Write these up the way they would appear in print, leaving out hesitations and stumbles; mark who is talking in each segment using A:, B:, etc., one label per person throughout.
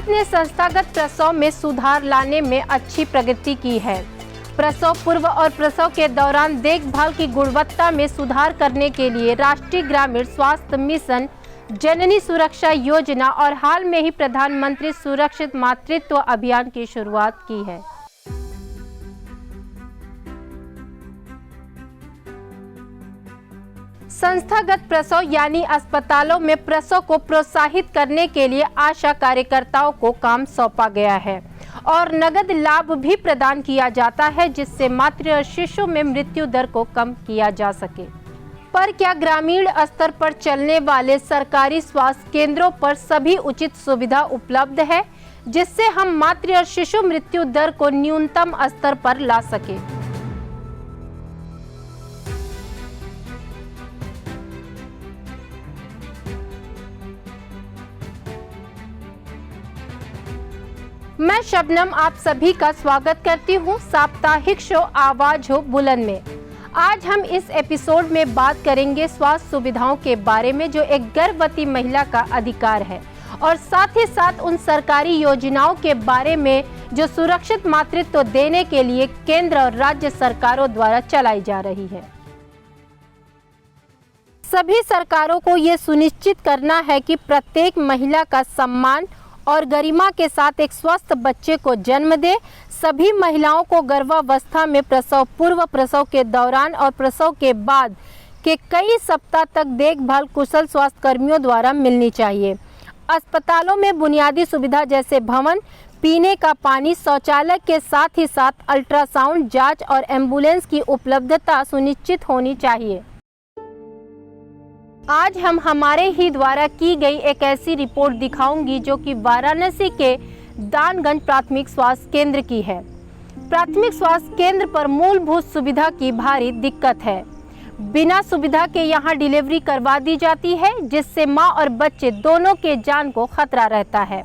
A: भारत ने संस्थागत प्रसव में सुधार लाने में अच्छी प्रगति की है। प्रसव पूर्व और प्रसव के दौरान देखभाल की गुणवत्ता में सुधार करने के लिए राष्ट्रीय ग्रामीण स्वास्थ्य मिशन, जननी सुरक्षा योजना और हाल में ही प्रधानमंत्री सुरक्षित मातृत्व अभियान की शुरुआत की है। संस्थागत प्रसव यानी अस्पतालों में प्रसव को प्रोत्साहित करने के लिए आशा कार्यकर्ताओं को काम सौंपा गया है और नगद लाभ भी प्रदान किया जाता है, जिससे मातृ और शिशु में मृत्यु दर को कम किया जा सके। पर क्या ग्रामीण स्तर पर चलने वाले सरकारी स्वास्थ्य केंद्रों पर सभी उचित सुविधा उपलब्ध है, जिससे हम मातृ और शिशु मृत्यु दर को न्यूनतम स्तर पर ला सके? मैं शबनम आप सभी का स्वागत करती हूँ साप्ताहिक शो आवाज हो बुलंद में। आज हम इस एपिसोड में बात करेंगे स्वास्थ्य सुविधाओं के बारे में, जो एक गर्भवती महिला का अधिकार है, और साथ ही साथ उन सरकारी योजनाओं के बारे में जो सुरक्षित मातृत्व देने के लिए केंद्र और राज्य सरकारों द्वारा चलाई जा रही है। सभी सरकारों को ये सुनिश्चित करना है कि प्रत्येक महिला का सम्मान और गरिमा के साथ एक स्वस्थ बच्चे को जन्म दे। सभी महिलाओं को गर्भावस्था में, प्रसव पूर्व, प्रसव के दौरान और प्रसव के बाद के कई सप्ताह तक देखभाल कुशल स्वास्थ्य कर्मियों द्वारा मिलनी चाहिए। अस्पतालों में बुनियादी सुविधा जैसे भवन, पीने का पानी, शौचालय के साथ ही साथ अल्ट्रासाउंड जांच और एम्बुलेंस की उपलब्धता सुनिश्चित होनी चाहिए। आज हम हमारे ही द्वारा की गई एक ऐसी रिपोर्ट दिखाऊंगी जो कि वाराणसी के दानगंज प्राथमिक स्वास्थ्य केंद्र की है। प्राथमिक स्वास्थ्य केंद्र पर मूलभूत सुविधा की भारी दिक्कत है। बिना सुविधा के यहाँ डिलीवरी करवा दी जाती है, जिससे माँ और बच्चे दोनों के जान को खतरा रहता है।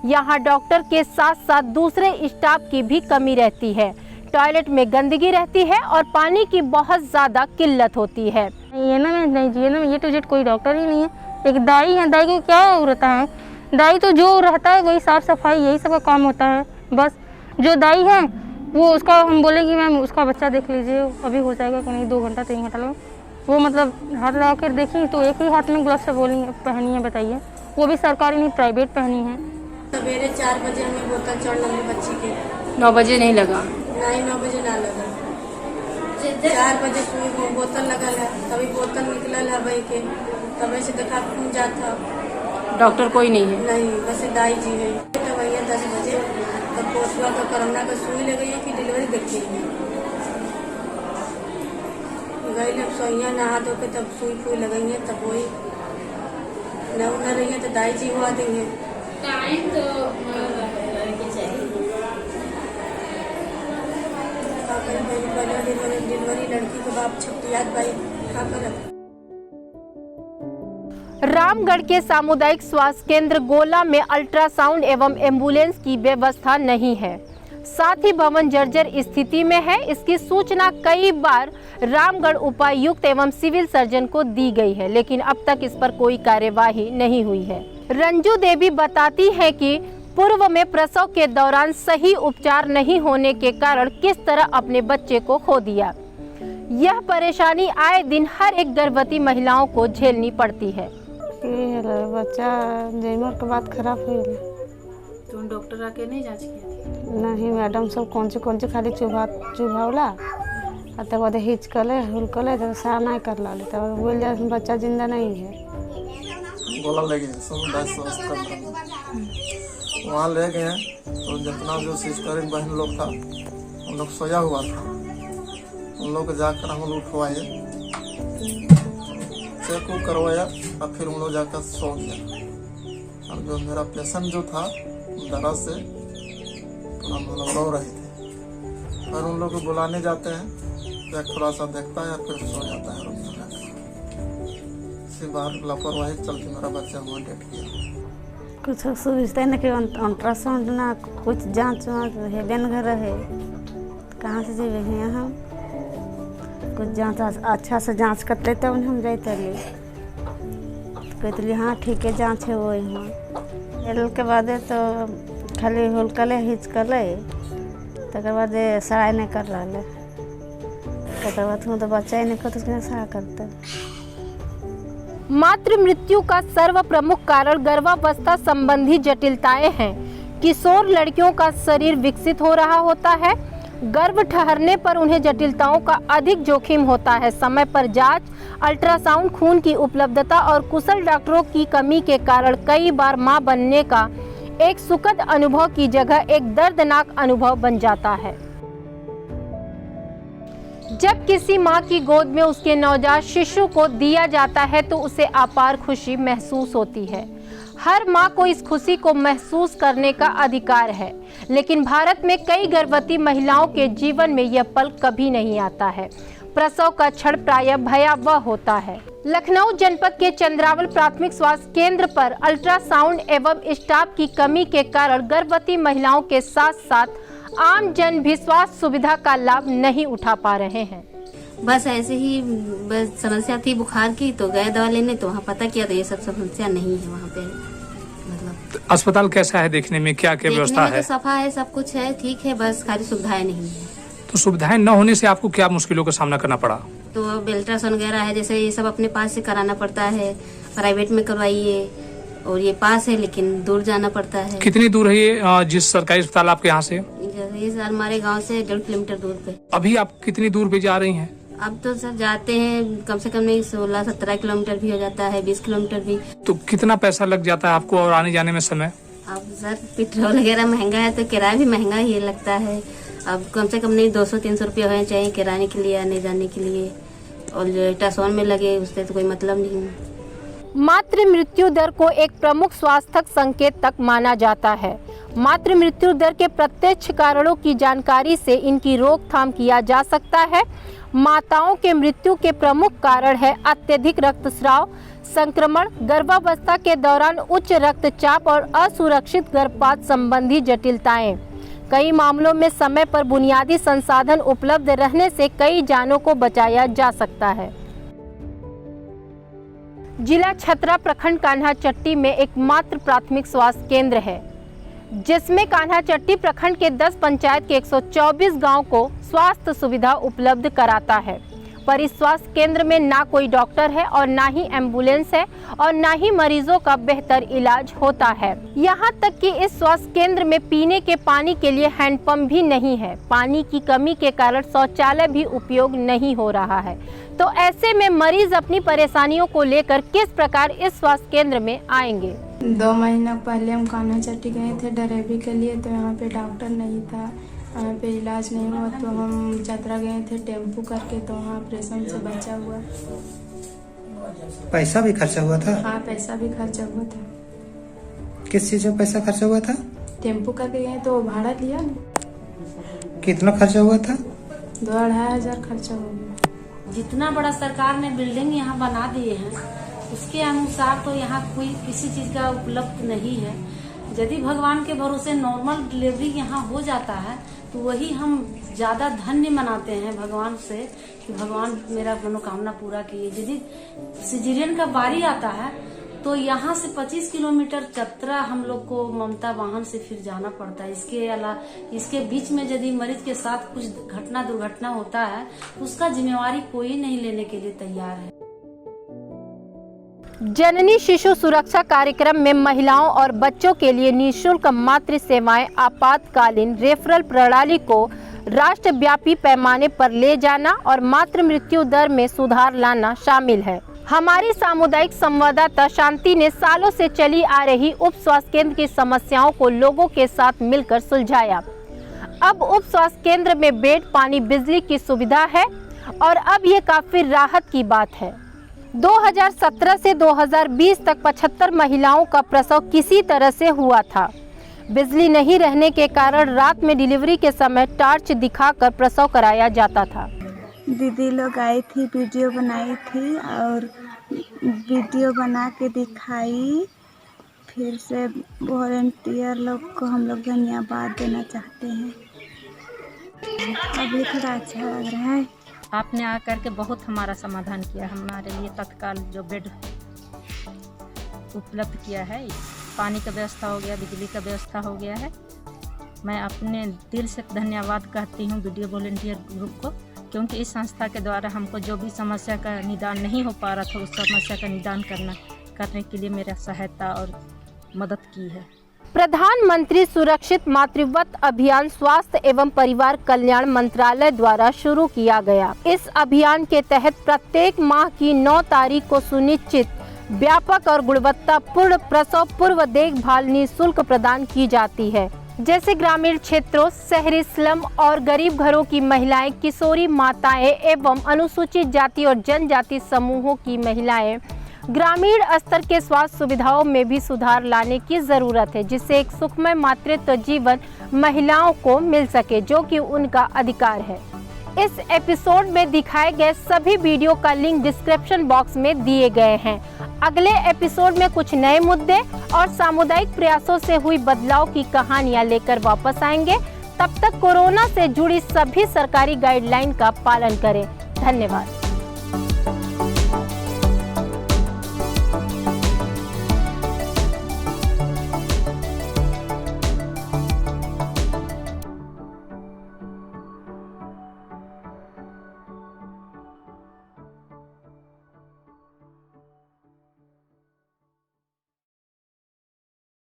A: यहाँ डॉक्टर के साथ साथ दूसरे स्टाफ की भी कमी रहती है। टॉयलेट में गंदगी रहती है और पानी की बहुत ज़्यादा किल्लत होती है।
B: ये ना मैं नहीं चाहिए ना, ये टू जेड कोई डॉक्टर ही नहीं है। एक दाई है, दाई को क्या रहता है? दाई तो जो रहता है वही साफ सफाई, यही सब का काम होता है। बस जो दाई है वो उसका हम बोलेंगे मैम उसका बच्चा देख लीजिए, अभी हो जाएगा कि नहीं, 2 घंटा 3 घंटा लगे। वो मतलब हाथ लगा कर देखी तो एक ही हाथ में ग्लव्स पहनी है, बताइए, वो भी सरकारी नहीं प्राइवेट पहनी है।
C: सवेरे 4 बजे हमें बोतल चढ़ लगी बच्ची के।
A: 9 बजे नहीं लगा?
C: नहीं, 9 बजे ना लगा। 4 बजे बोतल लगल है, तभी बोतल निकलल है भाई के, तभी से देखा खून जाता।
A: डॉक्टर कोई नहीं है?
C: नहीं, बस दाई जी है। तब भैया 10 बजे तब पोसवा तो कोरोना का सुई ले गई है कि डिलीवरी देखी है। गई सोइया नहा धो के तब सुई फुई लगई है, तब वही न रही है तो दाई जी हुआ देंगे। टाइम तो डिलीवरी लड़की के बाप छुट्टियात भाई क्या करत।
A: रामगढ़ के सामुदायिक स्वास्थ्य केंद्र गोला में अल्ट्रासाउंड एवं एम्बुलेंस की व्यवस्था नहीं है। साथ ही भवन जर्जर स्थिति में है। इसकी सूचना कई बार रामगढ़ उपायुक्त एवं सिविल सर्जन को दी गई है, लेकिन अब तक इस पर कोई कार्यवाही नहीं हुई है। रंजू देवी बताती है कि पूर्व में प्रसव के दौरान सही उपचार नहीं होने के कारण किस तरह अपने बच्चे को खो दिया। यह परेशानी आए दिन हर एक गर्भवती महिलाओं को झेलनी पड़ती है।
B: बच्चा जन्म के बाद खराब हो गया।
C: तुम डॉक्टर आके नहीं जांच किया?
B: नहीं मैडम, सब कौन से खाली चुभावला तब बाद हिचकले हुलकले तो सारा नहीं कर ला, तब बोल जाए बच्चा जिंदा नहीं है।
D: बोला ले गए समुदाय स्वास्थ्य केंद्र, वहाँ ले गए तो जितना जो सिस्टर बहन लोग था उन लोग सोया हुआ था, उन लोग जाकर हम लोग उठवाए, चेक करवाया और फिर हम लोग जाकर सो गया। और जो मेरा पेशेंट जो था दर्द से तो हम लोग रो रहे थे, और उन लोग को बुलाने जाते हैं तो थोड़ा सा देखता है फिर सो जाता है। इसी बार लापरवाही चलती मेरा बच्चा हुआ डेट किया।
B: कुछ सुविधा न कि अल्ट्रासाउंड ना कुछ जांच है, बेन घर है, कहाँ से जेबे हैं हम? कुछ जांच अच्छा से जांच करते तब हम जाते कहते हाँ ठीक है जांच है वो यहाँ।
E: हेल के बाद तो खाली हुलकले हिचकले तकर बाद सराय नहीं कर रहा तकर बाद तो बच्चा ही नहीं करते सहा करते।
A: मातृ मृत्यु का सर्व प्रमुख कारण गर्भावस्था संबंधी जटिलताएं हैं। किशोर लड़कियों का शरीर विकसित हो रहा होता है, गर्भ ठहरने पर उन्हें जटिलताओं का अधिक जोखिम होता है। समय पर जांच, अल्ट्रासाउंड, खून की उपलब्धता और कुशल डॉक्टरों की कमी के कारण कई बार मां बनने का एक सुखद अनुभव की जगह एक दर्दनाक अनुभव बन जाता है। जब किसी मां की गोद में उसके नवजात शिशु को दिया जाता है तो उसे अपार खुशी महसूस होती है। हर मां को इस खुशी को महसूस करने का अधिकार है, लेकिन भारत में कई गर्भवती महिलाओं के जीवन में यह पल कभी नहीं आता है। प्रसव का क्षण प्रायः भयावह होता है। लखनऊ जनपद के चंद्रावल प्राथमिक स्वास्थ्य केंद्र पर अल्ट्रासाउंड एवं स्टाफ की कमी के कारण गर्भवती महिलाओं के साथ साथ आम जन भी स्वास्थ्य सुविधा का लाभ नहीं उठा पा रहे हैं।
F: बस ऐसे ही बस समस्या थी बुखार की, तो गए दवा लेने, तो वहाँ पता किया तो ये सब समस्या नहीं है वहाँ पे। मतलब
G: अस्पताल कैसा है देखने में, क्या क्या व्यवस्था है?
F: तो सफा है, सब कुछ है, ठीक है, बस खाली सुविधाएं नहीं है।
G: तो सुविधाएं न होने से आपको क्या मुश्किलों का सामना करना पड़ा?
F: तो अब अल्ट्रासाउंड वगैरह है, जैसे ये सब अपने पास से कराना पड़ता है, प्राइवेट में करवाइए, और ये पास है लेकिन दूर जाना पड़ता है।
G: कितनी दूर है ये जिस सरकारी अस्पताल आपके यहाँ से?
F: ये सर हमारे गाँव से 1.5 किलोमीटर दूर पे।
G: अभी आप कितनी दूर पे जा रही हैं?
F: अब तो सर जाते हैं कम से कम नहीं 16-17 किलोमीटर भी हो जाता है, 20 किलोमीटर भी।
G: तो कितना पैसा लग जाता है आपको और आने जाने में समय?
F: अब सर पेट्रोल वगैरह महंगा है तो किराया भी महंगा ही लगता है। अब कम से कम नहीं 200-300 रुपये होने चाहिए किराने के लिए, आने जाने के लिए, और जो अल्ट्रासाउंड में लगे उससे तो कोई मतलब नहीं है।
A: मातृ मृत्यु दर को एक प्रमुख स्वास्थ्य संकेत तक माना जाता है। मातृ मृत्यु दर के प्रत्यक्ष कारणों की जानकारी से इनकी रोकथाम किया जा सकता है। माताओं के मृत्यु के प्रमुख कारण है अत्यधिक रक्तस्राव, संक्रमण, गर्भावस्था के दौरान उच्च रक्तचाप और असुरक्षित गर्भपात संबंधी जटिलताएं। कई मामलों में समय पर बुनियादी संसाधन उपलब्ध रहने से कई जानों को बचाया जा सकता है। जिला छतरा प्रखंड कान्हाचट्टी में एक मात्र प्राथमिक स्वास्थ्य केंद्र है, जिसमें कान्हाचट्टी प्रखंड के 10 पंचायत के 124 गांव को स्वास्थ्य सुविधा उपलब्ध कराता है। पर इस स्वास्थ्य केंद्र में ना कोई डॉक्टर है और ना ही एम्बुलेंस है और ना ही मरीजों का बेहतर इलाज होता है। यहाँ तक कि इस स्वास्थ्य केंद्र में पीने के पानी के लिए हैंडपंप भी नहीं है। पानी की कमी के कारण शौचालय भी उपयोग नहीं हो रहा है। तो ऐसे में मरीज अपनी परेशानियों को लेकर किस प्रकार इस स्वास्थ्य केंद्र में आएंगे?
H: 2 महीना पहले हम कान्हाचट्टी गए थे डिलीवरी के लिए, तो यहाँ पे डॉक्टर नहीं था, यहाँ पे इलाज नहीं हुआ, तो हम चतरा गए थे टेम्पू करके, तो वहाँ ऑपरेशन से बचा हुआ।
I: पैसा भी खर्चा हुआ था?
H: हाँ, पैसा भी खर्चा हुआ था।
I: किस चीज में पैसा खर्चा हुआ था?
H: टेम्पू करके गए तो भाड़ा लिया ना।
I: कितना खर्चा हुआ था?
H: 2-2.5 हजार खर्चा हो गया।
J: जितना बड़ा सरकार ने बिल्डिंग यहाँ बना दिए हैं उसके अनुसार तो यहाँ कोई किसी चीज का उपलब्ध नहीं है। यदि भगवान के भरोसे नॉर्मल डिलीवरी यहाँ हो जाता है तो वही हम ज्यादा धन्य मनाते हैं भगवान से कि भगवान मेरा मनोकामना पूरा किए। यदि सिजेरियन का बारी आता है तो यहाँ से 25 किलोमीटर चतरा हम लोग को ममता वाहन से फिर जाना पड़ता है। इसके बीच में यदि मरीज के साथ कुछ दुर्घटना होता है तो उसका जिम्मेवारी कोई नहीं लेने के लिए तैयार है।
A: जननी शिशु सुरक्षा कार्यक्रम में महिलाओं और बच्चों के लिए निःशुल्क मातृ सेवाएं आपातकालीन रेफरल प्रणाली को राष्ट्रव्यापी पैमाने पर ले जाना और मातृ मृत्यु दर में सुधार लाना शामिल है। हमारी सामुदायिक संवाददाता शांति ने सालों से चली आ रही उप स्वास्थ्य केंद्र की समस्याओं को लोगों के साथ मिलकर सुलझाया। अब उप स्वास्थ्य केंद्र में बेड, पानी, बिजली की सुविधा है और अब ये काफी राहत की बात है। 2017 से 2020 तक 75 महिलाओं का प्रसव किसी तरह से हुआ था। बिजली नहीं रहने के कारण रात में डिलीवरी के समय टॉर्च दिखाकर प्रसव कराया जाता था।
E: दीदी लोग आई थी, वीडियो बनाई थी और वीडियो बना के दिखाई। फिर से वॉलंटियर लोग को हम लोग धन्यवाद देना चाहते हैं। अभी थोड़ा अच्छा लग रहा है।
K: आपने आकर के बहुत हमारा समाधान किया, हमारे लिए तत्काल जो बेड उपलब्ध किया है। पानी का व्यवस्था हो गया, बिजली का व्यवस्था हो गया है। मैं अपने दिल से धन्यवाद कहती हूँ वीडियो वॉलंटियर ग्रुप को, क्योंकि इस संस्था के द्वारा हमको जो भी समस्या का निदान नहीं हो पा रहा था, उस समस्या का निदान करने के लिए मेरा सहायता और मदद की है।
A: प्रधानमंत्री सुरक्षित मातृत्व अभियान स्वास्थ्य एवं परिवार कल्याण मंत्रालय द्वारा शुरू किया गया। इस अभियान के तहत प्रत्येक माह की 9 तारीख को सुनिश्चित व्यापक और गुणवत्तापूर्ण प्रसव पूर्व देखभाल निःशुल्क प्रदान की जाती है। जैसे ग्रामीण क्षेत्रों, शहरी स्लम और गरीब घरों की महिलाएं, किशोरी माताएं एवं अनुसूचित जाति और जनजाति समूहों की महिलाएं। ग्रामीण स्तर के स्वास्थ्य सुविधाओं में भी सुधार लाने की जरूरत है, जिससे एक सुखमय मातृत्व जीवन महिलाओं को मिल सके, जो कि उनका अधिकार है। इस एपिसोड में दिखाए गए सभी वीडियो का लिंक डिस्क्रिप्शन बॉक्स में दिए गए हैं। अगले एपिसोड में कुछ नए मुद्दे और सामुदायिक प्रयासों से हुई बदलाव की कहानियां लेकर वापस आएंगे। तब तक कोरोना से जुड़ी सभी सरकारी गाइडलाइन का पालन करें। धन्यवाद।